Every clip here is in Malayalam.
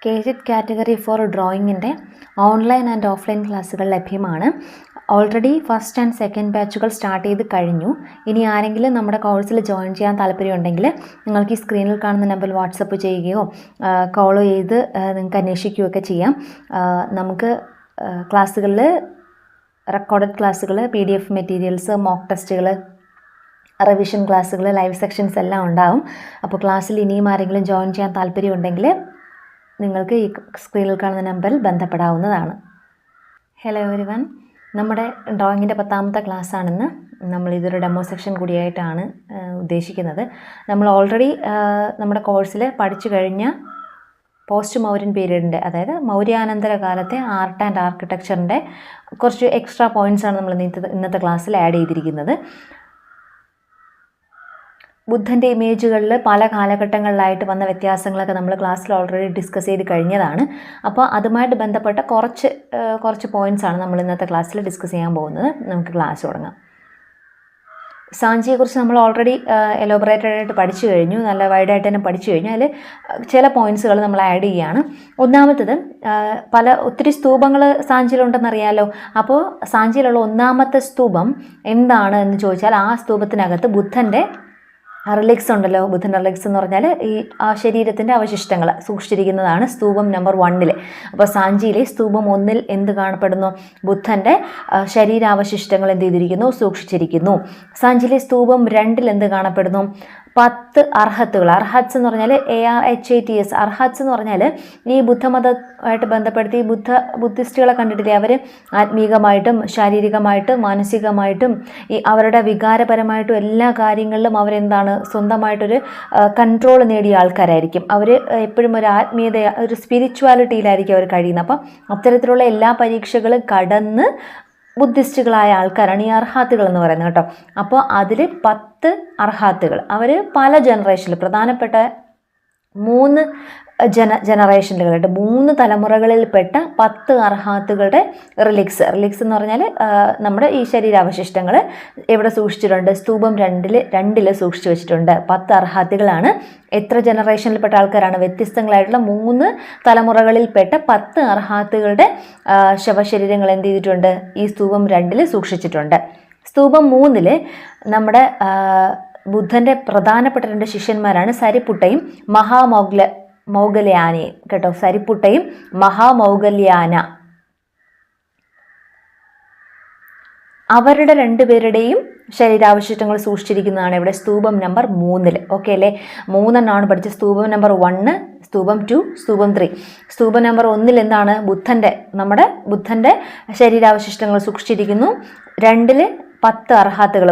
കേജറ്റ് കാറ്റഗറി ഫോർ ഡ്രോയിങ്ങിൻ്റെ ഓൺലൈൻ ആൻഡ് ഓഫ്ലൈൻ ക്ലാസ്സുകൾ ലഭ്യമാണ്. ഓൾറെഡി ഫസ്റ്റ് ആൻഡ് സെക്കൻഡ് ബാച്ചുകൾ സ്റ്റാർട്ട് ചെയ്ത് കഴിഞ്ഞു. ഇനി ആരെങ്കിലും നമ്മുടെ കോഴ്സിൽ ജോയിൻ ചെയ്യാൻ താല്പര്യമുണ്ടെങ്കിൽ നിങ്ങൾക്ക് ഈ സ്ക്രീനിൽ കാണുന്ന നമ്പറിൽ വാട്സപ്പ് ചെയ്യുകയോ കോൾ ചെയ്ത് നിങ്ങൾക്ക് അന്വേഷിക്കുകയൊക്കെ ചെയ്യാം. നമുക്ക് ക്ലാസ്സുകളിൽ റെക്കോർഡഡ് ക്ലാസ്സുകൾ, PDF മെറ്റീരിയൽസ്, മോക്ക് ടെസ്റ്റുകൾ, റിവിഷൻ ക്ലാസ്സുകൾ, ലൈവ് സെക്ഷൻസ് എല്ലാം ഉണ്ടാവും. അപ്പോൾ ക്ലാസ്സിൽ ഇനിയും ആരെങ്കിലും ജോയിൻ ചെയ്യാൻ താല്പര്യമുണ്ടെങ്കിൽ നിങ്ങൾക്ക് ഈ സ്ക്രീനിൽ കാണുന്ന നമ്പറിൽ ബന്ധപ്പെടാവുന്നതാണ്. ഹലോ എവരിവൺ, നമ്മുടെ ഡ്രോയിങ്ങിൻ്റെ 10ാമത്തെ ക്ലാസ്സാണെന്ന്. ഇതൊരു ഡെമോ സെക്ഷൻ കൂടിയായിട്ടാണ് ഉദ്ദേശിക്കുന്നത്. നമ്മൾ ഓൾറെഡി നമ്മുടെ കോഴ്സിൽ പഠിച്ചു കഴിഞ്ഞ പോസ്റ്റ് മൗര്യൻ പീരീഡിൻ്റെ, അതായത് മൗര്യാനന്തര കാലത്തെ ആർട്ട് ആൻഡ് ആർക്കിടെക്ചറിൻ്റെ കുറച്ച് എക്സ്ട്രാ പോയിൻറ്റ്സാണ് നമ്മൾ ഇന്നത്തെ ക്ലാസ്സിൽ ആഡ് ചെയ്തിരിക്കുന്നത്. ബുദ്ധൻ്റെ ഇമേജുകളിൽ പല കാലഘട്ടങ്ങളിലായിട്ട് വന്ന വ്യത്യാസങ്ങളൊക്കെ നമ്മൾ ക്ലാസ്സിൽ ഓൾറെഡി ഡിസ്കസ് ചെയ്ത് കഴിഞ്ഞതാണ്. അപ്പോൾ അതുമായിട്ട് ബന്ധപ്പെട്ട കുറച്ച് പോയിൻറ്റ്സാണ് നമ്മൾ ഇന്നത്തെ ക്ലാസ്സിൽ ഡിസ്കസ് ചെയ്യാൻ പോകുന്നത്. നമുക്ക് ക്ലാസ് തുടങ്ങാം. സാഞ്ചിയെക്കുറിച്ച് നമ്മൾ ഓൾറെഡി എലോബറേറ്റഡ് ആയിട്ട് പഠിച്ചു കഴിഞ്ഞു, നല്ല വൈഡായിട്ട് തന്നെ പഠിച്ചു കഴിഞ്ഞു. അതിൽ ചില പോയിൻറ്റ്സുകൾ നമ്മൾ ആഡ് ചെയ്യുകയാണ്. ഒന്നാമത്തത്, ഒത്തിരി സ്തൂപങ്ങൾ സാഞ്ചിയിലുണ്ടെന്നറിയാലോ. അപ്പോൾ സാഞ്ചിയിലുള്ള ഒന്നാമത്തെ സ്തൂപം എന്താണ് എന്ന് ചോദിച്ചാൽ, ആ സ്തൂപത്തിനകത്ത് ബുദ്ധൻ്റെ റിലിക്സ് ഉണ്ടല്ലോ. ബുദ്ധൻ്റെ റിലിക്സ് എന്ന് പറഞ്ഞാൽ ഈ ശരീരത്തിൻ്റെ അവശിഷ്ടങ്ങൾ സൂക്ഷിച്ചിരിക്കുന്നതാണ് സ്തൂപം നമ്പർ 1. അപ്പോൾ സാഞ്ചിയിലെ സ്തൂപം 1 എന്ത് കാണപ്പെടുന്നു? ബുദ്ധൻ്റെ ശരീരാവശിഷ്ടങ്ങൾ എന്ത് ചെയ്തിരിക്കുന്നു? സൂക്ഷിച്ചിരിക്കുന്നു. സാഞ്ചിയിലെ സ്തൂപം 2 എന്ത് കാണപ്പെടുന്നു? 10 അർഹത്തുകൾ. അർഹത്സ് എന്ന് പറഞ്ഞാൽ ARHATS. അർഹത്സ് എന്ന് പറഞ്ഞാൽ ഈ ബുദ്ധമതമായിട്ട് ബന്ധപ്പെടുത്തി ബുദ്ധിസ്റ്റുകളെ കണ്ടിട്ടില്ലേ? അവർ ആത്മീകമായിട്ടും ശാരീരികമായിട്ടും മാനസികമായിട്ടും അവരുടെ വികാരപരമായിട്ടും എല്ലാ കാര്യങ്ങളിലും അവരെന്താണ്, സ്വന്തമായിട്ടൊരു കൺട്രോൾ നേടിയ ആൾക്കാരായിരിക്കും. അവർ എപ്പോഴും ഒരു ആത്മീയത, ഒരു സ്പിരിച്വാലിറ്റിയിലായിരിക്കും അവർ കഴിയുന്നത്. അപ്പം അത്തരത്തിലുള്ള എല്ലാ പരീക്ഷകളും കടന്ന് ബുദ്ധിസ്റ്റുകളായ ആൾക്കാരാണ് ഈ അർഹാത്തുകൾ എന്ന് പറയുന്നത് കേട്ടോ. അപ്പോൾ അതിൽ 10 അർഹാത്തുകൾ അവർ പല ജനറേഷനിൽ, പ്രധാനപ്പെട്ട 3 ജനറേഷനുകളുണ്ട്, 3 തലമുറകളിൽപ്പെട്ട 10 അർഹാത്തുകളുടെ റിലിക്സ് എന്ന് പറഞ്ഞാൽ നമ്മുടെ ഈ ശരീരാവശിഷ്ടങ്ങൾ എവിടെ സൂക്ഷിച്ചിട്ടുണ്ട്? സ്തൂപം 2 സൂക്ഷിച്ചു വെച്ചിട്ടുണ്ട്. 10 അർഹാത്തുകളാണ്. എത്ര ജനറേഷനിൽപ്പെട്ട ആൾക്കാരാണ്? വ്യത്യസ്തങ്ങളായിട്ടുള്ള 3 തലമുറകളിൽപ്പെട്ട 10 അർഹാത്തുകളുടെ ശവശരീരങ്ങൾ എന്ത് ചെയ്തിട്ടുണ്ട്? ഈ സ്തൂപം 2 സൂക്ഷിച്ചിട്ടുണ്ട്. സ്തൂപം 3 നമ്മുടെ ബുദ്ധൻ്റെ പ്രധാനപ്പെട്ട 2 ശിഷ്യന്മാരാണ് സരിപുട്ടയും മൗഗല്യാനയും കേട്ടോ. സരിപുട്ടയും മഹാമൗഗല്യാന, അവരുടെ 2 പേരുടെയും ശരീരാവശിഷ്ടങ്ങൾ സൂക്ഷിച്ചിരിക്കുന്നതാണ് ഇവിടെ സ്തൂപം നമ്പർ 3. ഓക്കെ അല്ലേ? 3 എണ്ണമാണ് പഠിച്ചത്. സ്തൂപം നമ്പർ 1, സ്തൂപം 2, സ്തൂപം 3. സ്തൂപം നമ്പർ 1 എന്താണ്? നമ്മുടെ ബുദ്ധൻ്റെ ശരീരാവശിഷ്ടങ്ങൾ സൂക്ഷിച്ചിരിക്കുന്നു. 2 10 അർഹാത്തുകൾ,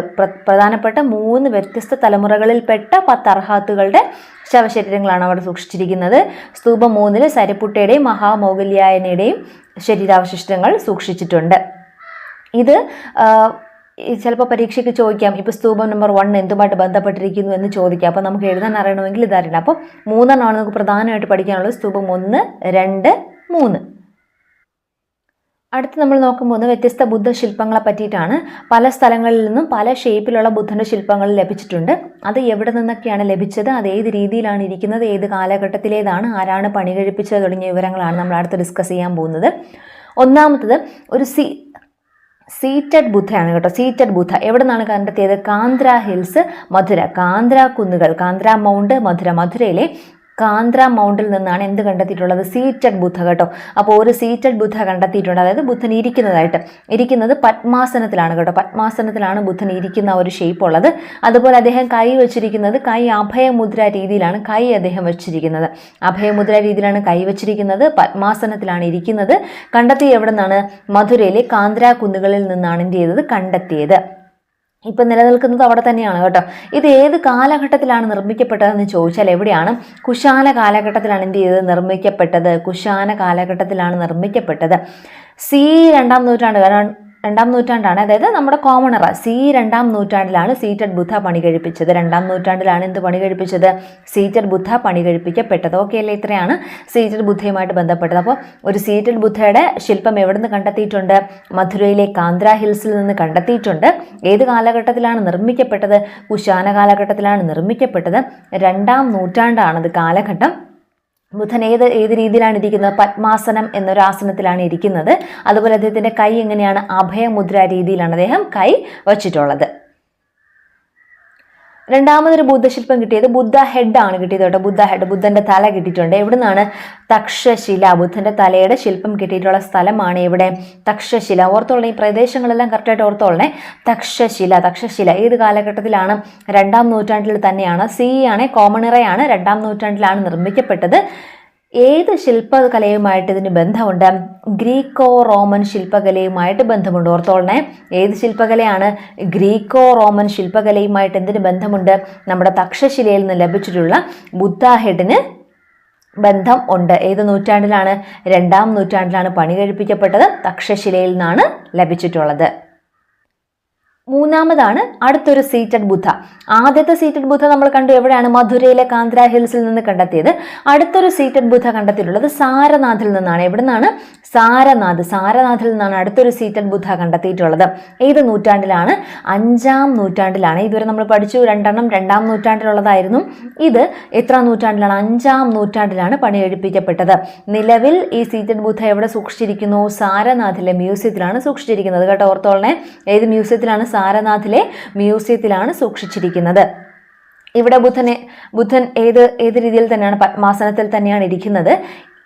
പ്രധാനപ്പെട്ട 3 വ്യത്യസ്ത തലമുറകളിൽപ്പെട്ട 10 അർഹാത്തുകളുടെ ശവശരീരങ്ങളാണ് അവിടെ സൂക്ഷിച്ചിരിക്കുന്നത്. സ്തൂപം 3 സരിപുട്ടയുടെയും മഹാമൗഗല്യായനയുടെയും ശരീരാവശിഷ്ടങ്ങൾ സൂക്ഷിച്ചിട്ടുണ്ട്. ഇത് ചിലപ്പോൾ പരീക്ഷയ്ക്ക് ചോദിക്കാം, ഇപ്പോൾ സ്തൂപം നമ്പർ 1 എന്തുമായിട്ട് ബന്ധപ്പെട്ടിരിക്കുന്നു എന്ന് ചോദിക്കാം. അപ്പോൾ നമുക്ക് എഴുതാൻ അറിയണമെങ്കിൽ ഇതറിയണം. അപ്പോൾ 3 എണ്ണമാണ് നമുക്ക് പ്രധാനമായിട്ട് പഠിക്കാനുള്ളത്. സ്തൂപം 1, 2, 3. അടുത്ത് നമ്മൾ നോക്കുമ്പോൾ വ്യത്യസ്ത ബുദ്ധശില്പങ്ങളെ പറ്റിയിട്ടാണ്. പല സ്ഥലങ്ങളിൽ നിന്നും പല ഷേപ്പിലുള്ള ബുദ്ധൻ്റെ ശില്പങ്ങൾ ലഭിച്ചിട്ടുണ്ട്. അത് എവിടെ നിന്നൊക്കെയാണ് ലഭിച്ചത്, അത് ഏത് രീതിയിലാണ് ഇരിക്കുന്നത്, ഏത് കാലഘട്ടത്തിലേതാണ്, ആരാണ് പണി കഴിപ്പിച്ചത് തുടങ്ങിയ വിവരങ്ങളാണ് നമ്മൾ അടുത്ത് ഡിസ്കസ് ചെയ്യാൻ പോകുന്നത്. ഒന്നാമത്തത് ഒരു സീറ്റഡ് ബുദ്ധയാണ് കേട്ടോ. സീറ്റഡ് ബുദ്ധ എവിടെ നിന്നാണ് കണ്ടെത്തിയത്? കാന്ദ്ര ഹിൽസ്, മധുര. കാന്ദ്ര കുന്നുകൾ, കാന്ദ്ര മൗണ്ട്, മധുരയിലെ കാന്ദ്ര മൗണ്ടിൽ നിന്നാണ് എന്ത് കണ്ടെത്തിയിട്ടുള്ളത്? സീറ്റഡ് ബുദ്ധ കേട്ടോ. അപ്പോൾ ഒരു സീറ്റഡ് ബുദ്ധ കണ്ടെത്തിയിട്ടുണ്ട്. അതായത് ബുദ്ധൻ ഇരിക്കുന്നത് പത്മാസനത്തിലാണ് കേട്ടോ. പത്മാസനത്തിലാണ് ബുദ്ധൻ ഇരിക്കുന്ന ഒരു ഷേപ്പ് ഉള്ളത്. അതുപോലെ അദ്ദേഹം കൈ വെച്ചിരിക്കുന്നത് അഭയമുദ്ര രീതിയിലാണ് അദ്ദേഹം വെച്ചിരിക്കുന്നത്. അഭയമുദ്ര രീതിയിലാണ് കൈ വെച്ചിരിക്കുന്നത്. പത്മാസനത്തിലാണ് ഇരിക്കുന്നത്. കണ്ടെത്തിയത് എവിടെ നിന്നാണ്? മധുരയിലെ കാന്ദ്ര കുന്നുകളിൽ നിന്നാണ് എന്ത് ചെയ്തത്? കണ്ടെത്തിയത്. ഇപ്പം നിലനിൽക്കുന്നത് അവിടെ തന്നെയാണ് കേട്ടോ. ഇത് ഏത് കാലഘട്ടത്തിലാണ് നിർമ്മിക്കപ്പെട്ടതെന്ന് ചോദിച്ചാൽ എവിടെയാണ്? കുശാന കാലഘട്ടത്തിലാണ് എന്ത് ചെയ്തത്? നിർമ്മിക്കപ്പെട്ടത്. കുശാന കാലഘട്ടത്തിലാണ് നിർമ്മിക്കപ്പെട്ടത്. രണ്ടാം നൂറ്റാണ്ടാണ്. അതായത് നമ്മുടെ കോമൺ എറ C 2ാം നൂറ്റാണ്ടിലാണ് സീറ്റഡ് ബുദ്ധ പണി കഴിപ്പിച്ചത്. 2ാം നൂറ്റാണ്ടിലാണ് എന്ത് പണി കഴിപ്പിച്ചത്? സീറ്റഡ് ബുദ്ധ പണി കഴിപ്പിക്കപ്പെട്ടത്. ഓക്കെ അല്ലേ? ഇത്രയാണ് സീറ്റഡ് ബുദ്ധയുമായിട്ട് ബന്ധപ്പെട്ടത്. അപ്പോൾ ഒരു സീറ്റഡ് ബുദ്ധയുടെ ശില്പം എവിടെ നിന്ന് കണ്ടെത്തിയിട്ടുണ്ട്? മധുരയിലെ കാന്ദ്ര ഹിൽസിൽ നിന്ന് കണ്ടെത്തിയിട്ടുണ്ട്. ഏത് കാലഘട്ടത്തിലാണ് നിർമ്മിക്കപ്പെട്ടത്? കുശാന കാലഘട്ടത്തിലാണ് നിർമ്മിക്കപ്പെട്ടത്. 2ാം നൂറ്റാണ്ടാണത് കാലഘട്ടം. ബുധൻ ഏത് രീതിയിലാണ് ഇരിക്കുന്നത്? പത്മാസനം എന്നൊരു ആസനത്തിലാണ് ഇരിക്കുന്നത്. അതുപോലെ അദ്ദേഹത്തിന്റെ കൈ എങ്ങനെയാണ്? അഭയമുദ്ര രീതിയിലാണ് അദ്ദേഹം കൈ വച്ചിട്ടുള്ളത്. രണ്ടാമതൊരു ബുദ്ധശില്പം കിട്ടിയത് ബുദ്ധ ഹെഡ് ആണ് കിട്ടിയത് കേട്ടോ. ബുദ്ധ ഹെഡ്, ബുദ്ധന്റെ തല കിട്ടിയിട്ടുണ്ട്. എവിടുന്നാണ്? തക്ഷശില. ബുദ്ധന്റെ തലയുടെ ശില്പം കിട്ടിയിട്ടുള്ള സ്ഥലമാണ് എവിടെ? തക്ഷശില. ഓർത്തോളെ, ഈ പ്രദേശങ്ങളെല്ലാം കറക്റ്റായിട്ട് ഓർത്തോളെ. തക്ഷശില ഏത് കാലഘട്ടത്തിലാണ്? 2-ാം നൂറ്റാണ്ടിൽ തന്നെയാണ്. ആണ്, കോമൺ ഇറയാണ്, 2-ാം നൂറ്റാണ്ടിലാണ് നിർമ്മിക്കപ്പെട്ടത്. ഏത് ശില്പകലയുമായിട്ട് ഇതിന് ബന്ധമുണ്ട്? ഗ്രീക്കോ റോമൻ ശില്പകലയുമായിട്ട് ബന്ധമുണ്ട്. ഓർത്തോളനെ, ഏത് ശില്പകലയാണ്? ഗ്രീക്കോ റോമൻ ശില്പകലയുമായിട്ട് എന്തിന് ബന്ധമുണ്ട്? നമ്മുടെ തക്ഷശിലയിൽ നിന്ന് ലഭിച്ചിട്ടുള്ള ബുദ്ധ ഹെഡിന് ബന്ധം ഉണ്ട്. ഏത് നൂറ്റാണ്ടിലാണ്? 2-ാം നൂറ്റാണ്ടിലാണ് പണി കഴിപ്പിക്കപ്പെട്ടത്. തക്ഷശിലയിൽ നിന്നാണ് ലഭിച്ചിട്ടുള്ളത്. മൂന്നാമതാണ് അടുത്തൊരു സീറ്റഡ് ബുദ്ധ. ആദ്യത്തെ സീറ്റഡ് ബുദ്ധ നമ്മൾ കണ്ടു എവിടെയാണ്? മധുരയിലെ കാന്ദ്ര ഹിൽസിൽ നിന്ന് കണ്ടെത്തിയത്. അടുത്തൊരു സീറ്റഡ് ബുദ്ധ കണ്ടെത്തിയിട്ടുള്ളത് സാരനാഥിൽ നിന്നാണ്. എവിടെ നിന്നാണ്? സാരനാഥിൽ നിന്നാണ് അടുത്തൊരു സീറ്റഡ് ബുദ്ധ കണ്ടെത്തിയിട്ടുള്ളത്. ഏത് നൂറ്റാണ്ടിലാണ്? 5-ാം നൂറ്റാണ്ടിലാണ്. ഇതുവരെ നമ്മൾ പഠിച്ചു 2-ാം നൂറ്റാണ്ടിലുള്ളതായിരുന്നു. ഇത് എത്രാം നൂറ്റാണ്ടിലാണ്? 5-ാം നൂറ്റാണ്ടിലാണ് പണി കഴിപ്പിക്കപ്പെട്ടത്. നിലവിൽ ഈ സീറ്റഡ് ബുദ്ധ എവിടെ സൂക്ഷിച്ചിരിക്കുന്നു? സാരനാഥിലെ മ്യൂസിയത്തിലാണ് സൂക്ഷിച്ചിരിക്കുന്നത് കേട്ടോ. ഓർത്തോളനെ, ഏത് മ്യൂസിയത്തിലാണ്? സാരനാഥിലെ മ്യൂസിയത്തിലാണ് സൂക്ഷിച്ചിരിക്കുന്നത്. ഇവിടെ ബുദ്ധൻ ഏത് രീതിയിൽ തന്നെയാണ്? പത്മാസനത്തിൽ തന്നെയാണ് ഇരിക്കുന്നത്.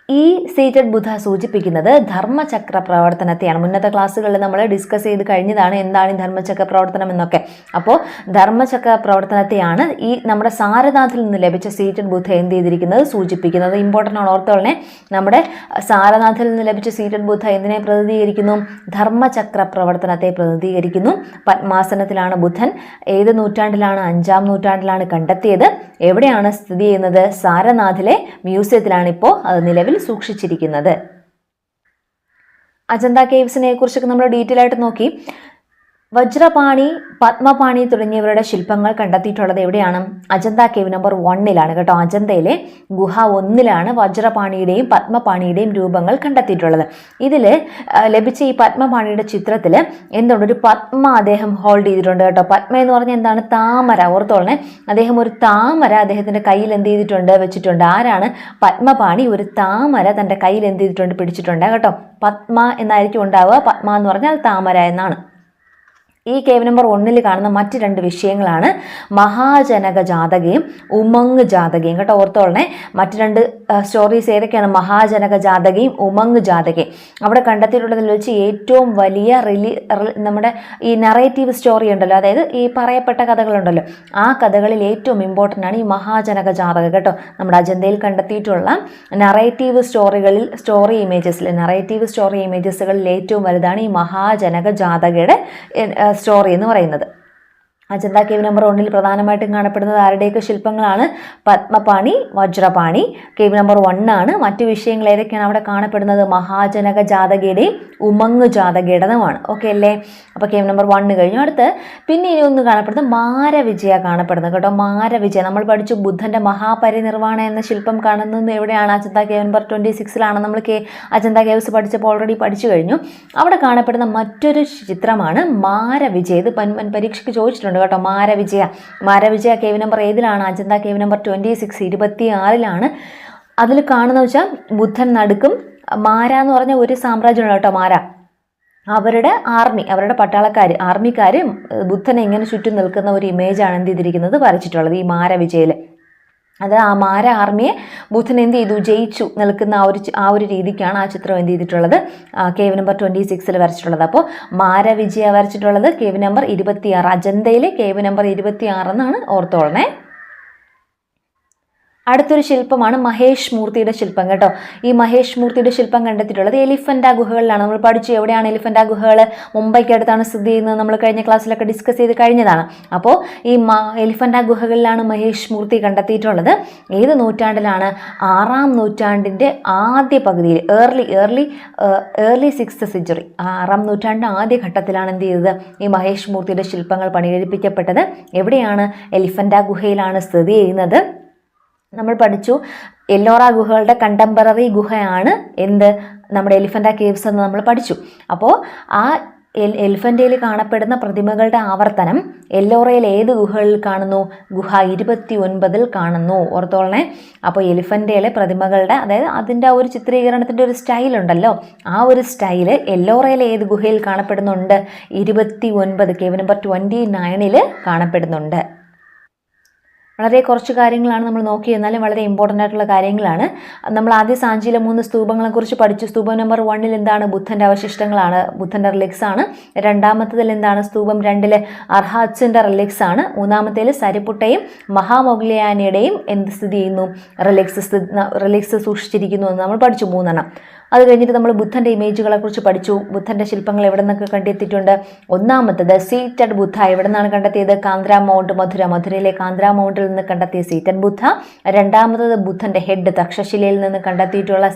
ഈ സീറ്റഡ് ബുദ്ധ സൂചിപ്പിക്കുന്നത് ധർമ്മചക്ര പ്രവർത്തനത്തെയാണ്. മുന്നത്തെ ക്ലാസ്സുകളിൽ നമ്മൾ ഡിസ്കസ് ചെയ്ത് കഴിഞ്ഞതാണ് എന്താണ് ഈ ധർമ്മചക്ര പ്രവർത്തനം എന്നൊക്കെ. അപ്പോൾ ധർമ്മചക്ര പ്രവർത്തനത്തെയാണ് ഈ നമ്മുടെ സാരനാഥിൽ നിന്ന് ലഭിച്ച സീറ്റഡ് ബുദ്ധ എന്ത് ചെയ്തിരിക്കുന്നത്? സൂചിപ്പിക്കുന്നത്. ഇമ്പോർട്ടൻ്റ് ആണ്, ഓർത്തോളനെ. നമ്മുടെ സാരനാഥിൽ നിന്ന് ലഭിച്ച സീറ്റഡ് ബുദ്ധ എന്തിനെ പ്രതിനിധീകരിക്കുന്നു? ധർമ്മചക്ര പ്രവർത്തനത്തെ പ്രതിനിധീകരിക്കുന്നു. പത്മാസനത്തിലാണ് ബുദ്ധൻ. ഏത് നൂറ്റാണ്ടിലാണ്? 5-ാം നൂറ്റാണ്ടിലാണ് കണ്ടെത്തിയത്. എവിടെയാണ് സ്ഥിതി ചെയ്യുന്നത്? സാരനാഥിലെ മ്യൂസിയത്തിലാണ് ഇപ്പോൾ അത് നിലവിൽ സൂക്ഷിച്ചിരിക്കുന്നത്. അജന്ത കേവ്സിനെ കുറിച്ചൊക്കെ നമ്മൾ ഡീറ്റെയിൽ ആയിട്ട് നോക്കി. വജ്രപാണി, പത്മപാണി തുടങ്ങിയവരുടെ ശില്പങ്ങൾ കണ്ടെത്തിയിട്ടുള്ളത് എവിടെയാണ്? അജന്ത കേവ് നമ്പർ 1 കേട്ടോ. അജന്തയിലെ ഗുഹ 1 വജ്രപാണിയുടെയും പത്മപാണിയുടെയും രൂപങ്ങൾ കണ്ടെത്തിയിട്ടുള്ളത്. ഇതിൽ ലഭിച്ച ഈ പത്മപാണിയുടെ ചിത്രത്തിൽ എന്തുണ്ട്? ഒരു പത്മ അദ്ദേഹം ഹോൾഡ് ചെയ്തിട്ടുണ്ട് കേട്ടോ. പത്മ എന്ന് പറഞ്ഞാൽ എന്താണ്? താമര. ഓർത്തോളനെ, അദ്ദേഹം ഒരു താമര അദ്ദേഹത്തിന്റെ കയ്യിൽ എന്ത് ചെയ്തിട്ടുണ്ട്? വെച്ചിട്ടുണ്ട്. ആരാണ്? പത്മപാണി ഒരു താമര തന്റെ കയ്യിൽ എന്ത് ചെയ്തിട്ടുണ്ട്? പിടിച്ചിട്ടുണ്ട് കേട്ടോ. പത്മ എന്നായിരിക്കും ഉണ്ടാവുക. പത്മ എന്ന് പറഞ്ഞാൽ താമര എന്നാണ്. ഈ കേവ് നമ്പർ 1 കാണുന്ന മറ്റ് 2 വിഷയങ്ങളാണ് മഹാജനക ജാതകയും ഉമങ് ജാതകയും കേട്ടോ. ഓർത്തോളനെ, മറ്റ് 2 സ്റ്റോറീസ് ഏതൊക്കെയാണ്? മഹാജനക ജാതകയും ഉമങ് ജാതകയും. അവിടെ കണ്ടെത്തിയിട്ടുള്ളതിൽ വെച്ച് ഏറ്റവും വലിയ നമ്മുടെ ഈ നറേറ്റീവ് സ്റ്റോറി ഉണ്ടല്ലോ, അതായത് ഈ പറയപ്പെട്ട കഥകളുണ്ടല്ലോ, ആ കഥകളിൽ ഏറ്റവും ഇമ്പോർട്ടൻ്റ് ആണ് ഈ മഹാജനക ജാതകം കേട്ടോ. നമ്മുടെ അജന്തയിൽ കണ്ടെത്തിയിട്ടുള്ള നറേറ്റീവ് സ്റ്റോറി ഇമേജസുകളിൽ ഏറ്റവും വലുതാണ് ഈ മഹാജനക ജാതകയുടെ സ്റ്റോറി എന്ന് പറയുന്നത്. അജന്ത കേവ് നമ്പർ 1 പ്രധാനമായിട്ടും കാണപ്പെടുന്നത് ആരുടെയൊക്കെ ശില്പങ്ങളാണ്? പത്മപാണി, വജ്രപാണി. കേവ് നമ്പർ 1 ആണ്. മറ്റു വിഷയങ്ങൾ ഏതൊക്കെയാണ് അവിടെ കാണപ്പെടുന്നത്? മഹാജനക ജാതകയുടെയും ഉമങ് ജാതകയുടേതുമാണ്. ഓക്കെ അല്ലേ? അപ്പോൾ കേവ് നമ്പർ 1 കഴിഞ്ഞു. അടുത്ത് പിന്നെ ഇനി ഒന്ന് കാണപ്പെടുന്നത് മാരവിജയ കാണപ്പെടുന്നത് കേട്ടോ. മാരവിജയ നമ്മൾ പഠിച്ചു. ബുദ്ധന്റെ മഹാപരിനിർവാണ എന്ന ശില്പം കാണുന്നത് എവിടെയാണ്? അജന്ത കേവ് നമ്പർ 26 നമ്മൾ അജന്ത കേവ്സ് പഠിച്ചപ്പോൾ ഓൾറെഡി പഠിച്ചു കഴിഞ്ഞു. അവിടെ കാണപ്പെടുന്ന മറ്റൊരു ചിത്രമാണ് മാരവിജയ. ഇത് പരീക്ഷയ്ക്ക് ചോദിച്ചിട്ടുണ്ട് കേട്ടോ. മാരവിജയ കേവ് നമ്പർ ഏതിലാണ്? അജന്ത കേവ് നമ്പർ 26 അതിൽ കാണുന്ന വെച്ചാൽ ബുദ്ധൻ നടുക്കും മാര എന്ന് പറഞ്ഞ ഒരു സാമ്രാജ്യമാണ് കേട്ടോ. മാര അവരുടെ അവരുടെ ആർമിക്കാർ ബുദ്ധനെ ഇങ്ങനെ ചുറ്റും നിൽക്കുന്ന ഒരു ഇമേജാണ് എന്ത് ചെയ്തിരിക്കുന്നത്? വരച്ചിട്ടുള്ളത് ഈ മാരവിജയിൽ. അത് ആ മാര ആർമിയെ ബുദ്ധൻ എന്ത് ചെയ്തു? ജയിച്ചു നിൽക്കുന്ന ആ ഒരു രീതിക്കാണ് ആ ചിത്രം എന്ത് ചെയ്തിട്ടുള്ളത്? കേവ് നമ്പർ 26 വരച്ചിട്ടുള്ളത്. അപ്പോൾ മാരവിജയ വരച്ചിട്ടുള്ളത് കേവ് നമ്പർ 26, അജന്തയിലെ കേവ് നമ്പർ 26 എന്നാണ് ഓർത്തോളണേ. അടുത്തൊരു ശില്പമാണ് മഹേഷ് മൂർത്തിയുടെ ശില്പം കേട്ടോ. ഈ മഹേഷ് മൂർത്തിയുടെ ശില്പം കണ്ടെത്തിയിട്ടുള്ളത് എലിഫന്റ ഗുഹകളിലാണ്. നമ്മൾ പഠിച്ചു എവിടെയാണ് എലിഫന്റ ഗുഹകൾ? മുംബൈക്ക് അടുത്താണ് സ്ഥിതി ചെയ്യുന്നത്. നമ്മൾ കഴിഞ്ഞ ക്ലാസ്സിലൊക്കെ ഡിസ്കസ് ചെയ്ത് കഴിഞ്ഞതാണ്. അപ്പോൾ ഈ എലിഫന്റ ഗുഹകളിലാണ് മഹേഷ് മൂർത്തി കണ്ടെത്തിയിട്ടുള്ളത്. ഏത് നൂറ്റാണ്ടിലാണ്? 6-ാം നൂറ്റാണ്ടിൻ്റെ ആദ്യ പകുതിയിൽ, ഏർലി 6th century, 6-ാം നൂറ്റാണ്ടിൻ്റെ ആദ്യ ഘട്ടത്തിലാണ് എന്ത് ചെയ്തത്? ഈ മഹേഷ് മൂർത്തിയുടെ ശില്പങ്ങൾ പണികഴിപ്പിക്കപ്പെട്ടത്. എവിടെയാണ്? എലിഫന്റ ഗുഹയിലാണ് സ്ഥിതി ചെയ്യുന്നത്. നമ്മൾ പഠിച്ചു എല്ലോറ ഗുഹകളുടെ കണ്ടംപററി ഗുഹയാണ് നമ്മുടെ എലിഫന്റ കേവ്സ് എന്ന് നമ്മൾ പഠിച്ചു. അപ്പോൾ ആ എലിഫന്റയിൽ കാണപ്പെടുന്ന പ്രതിമകളുടെ ആവർത്തനം എല്ലോറയിൽ ഏത് ഗുഹകളിൽ കാണുന്നു? ഗുഹ 29 കാണുന്നു. ഓർത്തോളണേ. അപ്പോൾ എലിഫന്റയിലെ പ്രതിമകളുടെ, അതായത് അതിൻ്റെ ആ ഒരു ചിത്രീകരണത്തിൻ്റെ ഒരു സ്റ്റൈലുണ്ടല്ലോ, ആ ഒരു സ്റ്റൈല് എല്ലോറയിലെ ഏത് ഗുഹയിൽ കാണപ്പെടുന്നുണ്ട്? 29, കേവ് നമ്പർ 29 കാണപ്പെടുന്നുണ്ട്. വളരെ കുറച്ച് കാര്യങ്ങളാണ് നമ്മൾ നോക്കി, എന്നാലും വളരെ ഇമ്പോർട്ടൻ്റ് ആയിട്ടുള്ള കാര്യങ്ങളാണ്. നമ്മൾ ആദ്യം സാഞ്ചിയിലെ 3 സ്തൂപങ്ങളെക്കുറിച്ച് പഠിച്ചു. സ്തൂപം നമ്പർ 1 എന്താണ്? ബുദ്ധൻ്റെ അവശിഷ്ടങ്ങളാണ്, ബുദ്ധൻ്റെ റിലിക്സ് ആണ്. രണ്ടാമത്തേതിൽ എന്താണ്? സ്തൂപം 2 അർഹാറ്റ്സിൻ്റെ റിലിക്സ് ആണ്. മൂന്നാമത്തേൽ സരിപുട്ടയും മഹാമൊഗ്ലിയാനയുടെയും എന്ത് സ്ഥിതി ചെയ്യുന്നു? റിലിക്സ് സൂക്ഷിച്ചിരിക്കുന്നു എന്ന് നമ്മൾ പഠിച്ചു, 3. അത് കഴിഞ്ഞിട്ട് നമ്മൾ ബുദ്ധൻ്റെ ഇമേജുകളെ കുറിച്ച് പഠിച്ചു. ബുദ്ധൻ്റെ ശില്പങ്ങൾ എവിടെ നിന്നൊക്കെ കണ്ടെത്തിയിട്ടുണ്ട്? ഒന്നാമത്തത് സീറ്റഡ് ബുദ്ധ എവിടെ നിന്നാണ് കണ്ടെത്തിയത്? കാന്ദ്ര മൗണ്ട്, മധുരയിലെ കാന്ദ്ര മൗണ്ടിൽ നിന്ന് കണ്ടെത്തിയ സീറ്റഡ് ബുദ്ധ. രണ്ടാമത്തത് ബുദ്ധൻ്റെ ഹെഡ്, തക്ഷശിലയിൽ നിന്ന് കണ്ടെത്തിയിട്ടുള്ള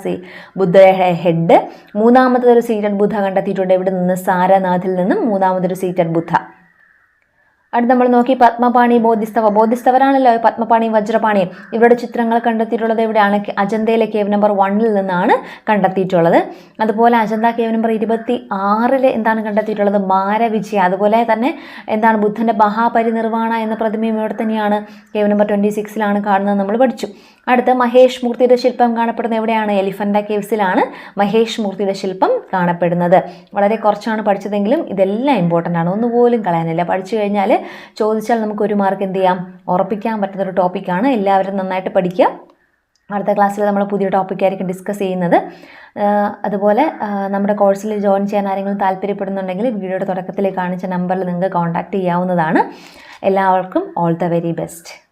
ബുദ്ധയുടെ ഹെഡ്. മൂന്നാമത്തത് ഒരു സീറ്റഡ് ബുദ്ധ കണ്ടെത്തിയിട്ടുണ്ട് എവിടെ നിന്ന്? സാരനാഥിൽ നിന്നും മൂന്നാമതൊരു സീറ്റഡ് ബുദ്ധ. അടുത്ത് നമ്മൾ നോക്കി പത്മപാണി, ബോധിസ്തവരാണല്ലോ പത്മപാണി, വജ്രപാണി. ഇവരുടെ ചിത്രങ്ങൾ കണ്ടെത്തിയിട്ടുള്ളത് എവിടെയാണ്? അജന്തയിലെ കേവ് നമ്പർ 1 നിന്നാണ് കണ്ടെത്തിയിട്ടുള്ളത്. അതുപോലെ അജന്ത കേവ് നമ്പർ 26 എന്താണ് കണ്ടെത്തിയിട്ടുള്ളത്? മാരവിജയ. അതുപോലെ തന്നെ എന്താണ്? ബുദ്ധൻ്റെ മഹാപരിനിർവാണ എന്ന പ്രതിമയും ഇവിടെ തന്നെയാണ്, കേവ് നമ്പർ 26 കാണുന്നത് നമ്മൾ പഠിച്ചു. അടുത്ത് മഹേഷ് മൂർത്തിയുടെ ശില്പം കാണപ്പെടുന്നത് എവിടെയാണ്? എലിഫന്റ കേവ്സിലാണ് മഹേഷ് മൂർത്തിയുടെ ശില്പം കാണപ്പെടുന്നത്. വളരെ കുറച്ചാണ് പഠിച്ചതെങ്കിലും ഇതെല്ലാം ഇമ്പോർട്ടൻ്റ് ആണ്, ഒന്നുപോലും കളയാനില്ല. പഠിച്ചു കഴിഞ്ഞാൽ ചോദിച്ചാൽ നമുക്ക് 1 മാർക്ക് എന്ത് ചെയ്യാം? ഉറപ്പിക്കാൻ പറ്റുന്നൊരു ടോപ്പിക്കാണ്. എല്ലാവരും നന്നായിട്ട് പഠിക്കുക. അടുത്ത ക്ലാസ്സിൽ നമ്മൾ പുതിയ ടോപ്പിക്കായിരിക്കും ഡിസ്കസ് ചെയ്യുന്നത്. അതുപോലെ നമ്മുടെ കോഴ്സിൽ ജോയിൻ ചെയ്യാൻ ആരെങ്കിലും താല്പര്യപ്പെടുന്നുണ്ടെങ്കിൽ വീഡിയോയുടെ തുടക്കത്തിൽ കാണിച്ച നമ്പറിൽ നിങ്ങൾക്ക് കോൺടാക്റ്റ് ചെയ്യാവുന്നതാണ്. എല്ലാവർക്കും ഓൾ ദ വെരി ബെസ്റ്റ്.